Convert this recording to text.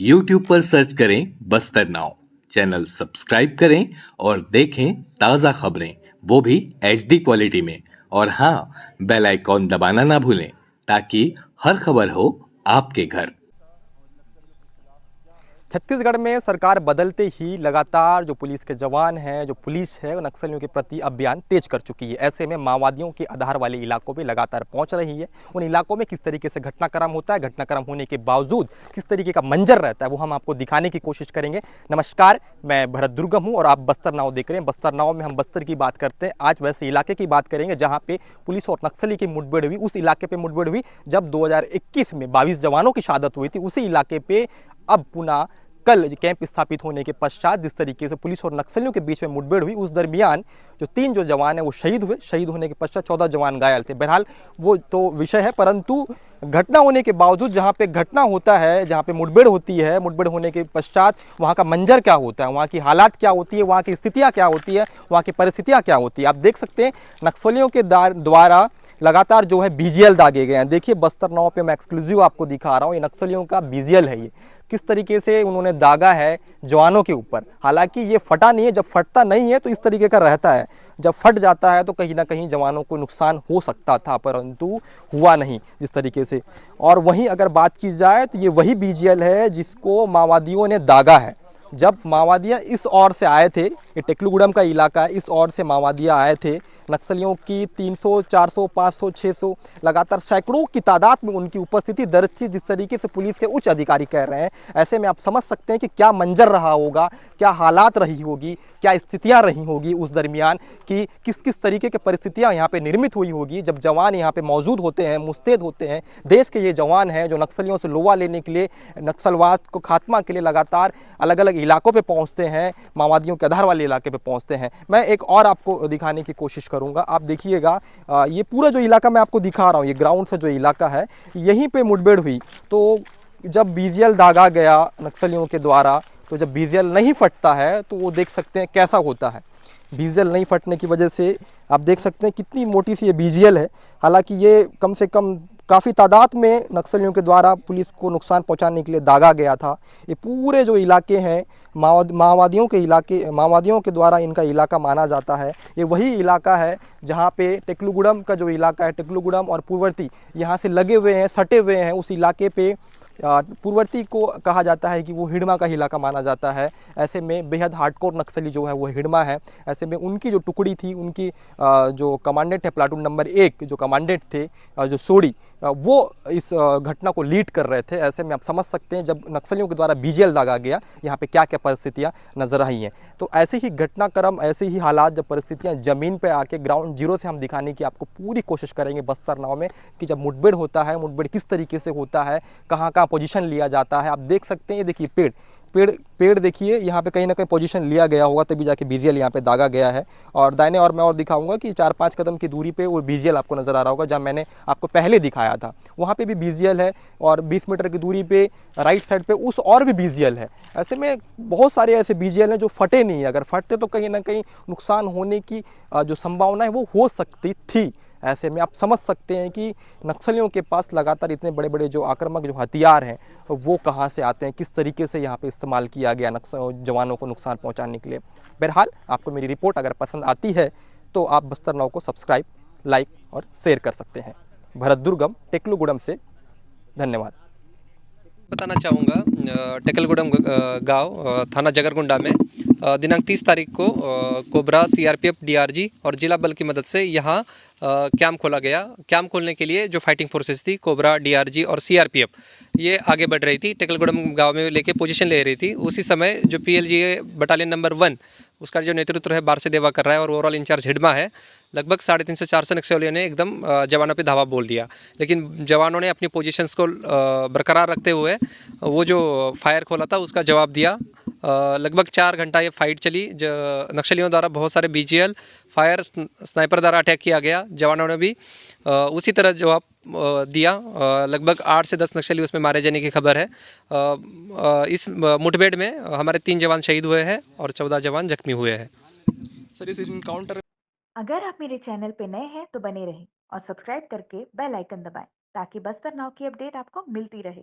YouTube पर search करें Bastar now, channel subscribe करें और देखें ताज़ा खबरें, वो भी HD क्वालिटी में। और हाँ, बेल आइकॉन दबाना ना भूलें ताकि हर खबर हो आपके घर। छत्तीसगढ़ में सरकार बदलते ही लगातार जो पुलिस के जवान हैं, जो पुलिस है, वो नक्सलियों के प्रति अभियान तेज कर चुकी है। ऐसे में माओवादियों के आधार वाले इलाकों में लगातार पहुंच रही है। उन इलाकों में किस तरीके से घटनाक्रम होता है, घटनाक्रम होने के बावजूद किस तरीके का मंजर रहता है, वो हम आपको दिखाने की कोशिश करेंगे। नमस्कार, मैं भरत दुर्गम हूँ और आप बस्तर नाव देख रहे हैं। बस्तर नाव में हम बस्तर की बात करते हैं। आज वैसे इलाके की बात करेंगे जहाँ पे पुलिस और नक्सली की मुठभेड़ हुई। उस इलाके पे मुठभेड़ हुई जब 2021 में 22 जवानों की शहादत हुई थी। उसी इलाके पे अब पुनः कल कैंप स्थापित होने के पश्चात जिस तरीके से पुलिस और नक्सलियों के बीच में मुठभेड़ हुई, उस दरमियान जो 3 जो जवान हैं वो शहीद हुए। शहीद होने के पश्चात 14 जवान घायल थे। बहरहाल वो तो विषय है, परंतु घटना होने के बावजूद जहाँ पे घटना होता है, जहाँ पे मुठभेड़ होती है, मुठभेड़ होने के पश्चात वहाँ का मंजर क्या होता है, वहाँ की हालात क्या होती है, वहाँ की स्थितियाँ क्या होती है, वहाँ की परिस्थितियाँ क्या होती है, आप देख सकते हैं। नक्सलियों के द्वारा लगातार जो है बीजीएल दागे गए हैं। देखिए बस्तर नाव पे मैं एक्सक्लूसिव आपको दिखा रहा हूँ, ये नक्सलियों का बीजीएल है। ये किस तरीके से उन्होंने दागा है जवानों के ऊपर। हालांकि ये फटा नहीं है, जब फटता नहीं है तो इस तरीके का रहता है, जब फट जाता है तो कहीं ना कहीं जवानों को नुकसान हो सकता था, परंतु हुआ नहीं जिस तरीके से। और वहीं अगर बात की जाए तो ये वही बीजीएल है जिसको माओवादियों ने दागा है। जब माओवादियाँ इस ओर से आए थे, ये टेकलुगुडम का इलाका है, इस ओर से माओवादियाँ आए थे, नक्सलियों की 300, 400, 500, 600 लगातार सैकड़ों की तादाद में उनकी उपस्थिति दर्ज थी, जिस तरीके से पुलिस के उच्च अधिकारी कह रहे हैं। ऐसे में आप समझ सकते हैं कि क्या मंजर रहा होगा, क्या हालात रही होगी, क्या स्थितियां रही होगी उस दरमियान, कि किस किस तरीके की परिस्थितियां यहाँ पे निर्मित हुई होगी जब जवान यहाँ पे मौजूद होते हैं, मुस्तैद होते हैं। देश के ये जवान हैं जो नक्सलियों से लोहा लेने के लिए, नक्सलवाद को खात्मा के लिए लगातार अलग अलग इलाकों पे पहुंचते हैं, माओवादियों के आधार वाले इलाके पे पहुंचते हैं। मैं एक और आपको दिखाने की कोशिश करूंगा, आप देखिएगा। ये पूरा जो इलाका मैं आपको दिखा रहा हूँ, ये ग्राउंड से जो इलाका है, यहीं पे मुठभेड़ हुई। तो जब बीजीएल दागा गया नक्सलियों के द्वारा, तो जब बीजीएल नहीं फटता है तो वो देख सकते हैं कैसा होता है। बीजीएल नहीं फटने की वजह से आप देख सकते हैं कितनी मोटी सी ये बीजीएल है। हालांकि ये कम से कम काफ़ी तादाद में नक्सलियों के द्वारा पुलिस को नुकसान पहुंचाने के लिए दागा गया था। ये पूरे जो इलाके हैं माओवादियों के इलाके, माओवादियों के द्वारा इनका इलाका माना जाता है। ये वही इलाका है जहाँ पे टेकलुगुडम का जो इलाका है, टेकलुगुडम और पूर्ववर्ती यहाँ से लगे हुए हैं, सटे हुए हैं। उस इलाके पे पूर्ववर्ती को कहा जाता है कि वो हिड़मा का इलाका माना जाता है। ऐसे में बेहद हार्डकोर नक्सली जो है वो हिड़मा है। ऐसे में उनकी जो टुकड़ी थी, उनकी जो कमांडेंट है, प्लाटून नंबर 1 जो कमांडेंट थे, जो सोडी, वो इस घटना को लीड कर रहे थे। ऐसे में आप समझ सकते हैं जब नक्सलियों के द्वारा बीजीएल दागा गया, यहाँ पे क्या क्या परिस्थितियाँ नजर आई हैं। तो ऐसे ही घटनाक्रम, ऐसे ही हालात, जब परिस्थितियाँ ज़मीन पे आके ग्राउंड जीरो से हम दिखाने की आपको पूरी कोशिश करेंगे बस्तर नाव में, कि जब मुठभेड़ होता है, मुठभेड़ किस तरीके से होता है, कहाँ कहाँ पोजीशन लिया जाता है। आप देख सकते हैं, ये देखिए पेड़ पेड़ पेड़ देखिए, यहाँ पे कहीं ना कहीं पोजीशन लिया गया होगा, तभी जाके बीजीएल यहाँ पे दागा गया है। और दाहिने और मैं और दिखाऊंगा कि 4-5 कदम की दूरी पे वो बीजीएल आपको नज़र आ रहा होगा, जहाँ मैंने आपको पहले दिखाया था, वहाँ पे भी बीजीएल है। और 20 मीटर की दूरी पे राइट साइड पे उस और भी बीजीएल है। ऐसे में बहुत सारे ऐसे बीजीएल हैं जो फटे नहीं है। अगर फटते तो कहीं ना कहीं नुकसान होने की जो संभावना है वो हो सकती थी। ऐसे में आप समझ सकते हैं कि नक्सलियों के पास लगातार इतने बड़े बड़े जो आक्रामक जो हथियार हैं वो कहाँ से आते हैं, किस तरीके से यहाँ पे इस्तेमाल किया गया जवानों को नुकसान पहुँचाने के लिए। बहरहाल आपको मेरी रिपोर्ट अगर पसंद आती है तो आप बस्तर नाव को सब्सक्राइब, लाइक और शेयर कर सकते हैं। भरत दुर्गम, टेकलुगुडम से, धन्यवाद। बताना चाहूँगा टेकलगुडम गांव थाना जगरगुंडा में दिनांक 30 तारीख को कोबरा, सीआरपीएफ, डीआरजी और जिला बल की मदद से यहाँ कैंप खोला गया। कैंप खोलने के लिए जो फाइटिंग फोर्सेस थी, कोबरा, डीआरजी और सीआरपीएफ, ये आगे बढ़ रही थी, टेकलगुडम गांव में लेके पोजीशन ले रही थी। उसी समय जो पीएलजीए बटालियन नंबर 1, उसका जो नेतृत्व है बारसे देवा कर रहा है और ओवरऑल इंचार्ज हिडमा है। लगभग 350 से 400 नक्सलियों ने एकदम जवानों पे धावा बोल दिया, लेकिन जवानों ने अपनी पोजीशंस को बरकरार रखते हुए वो जो फायर खोला था उसका जवाब दिया। लगभग 4 घंटा ये फाइट चली। नक्सलियों द्वारा बहुत सारे बीजीएल, फायर, स्नाइपर द्वारा अटैक किया गया। जवानों ने भी उसी तरह जवाब दिया। लगभग 8 से 10 नक्सली उसमें मारे जाने की खबर है। इस मुठभेड़ में हमारे 3 जवान शहीद हुए हैं और 14 जवान जख्मी हुए हैं। सर, इस इनकाउंटर अगर आप मेरे चैनल पे नए हैं तो बने रहें और सब्सक्राइब करके बेल आइकन दबाएं ताकि बस्तर नाव की अपडेट आपको मिलती रहे।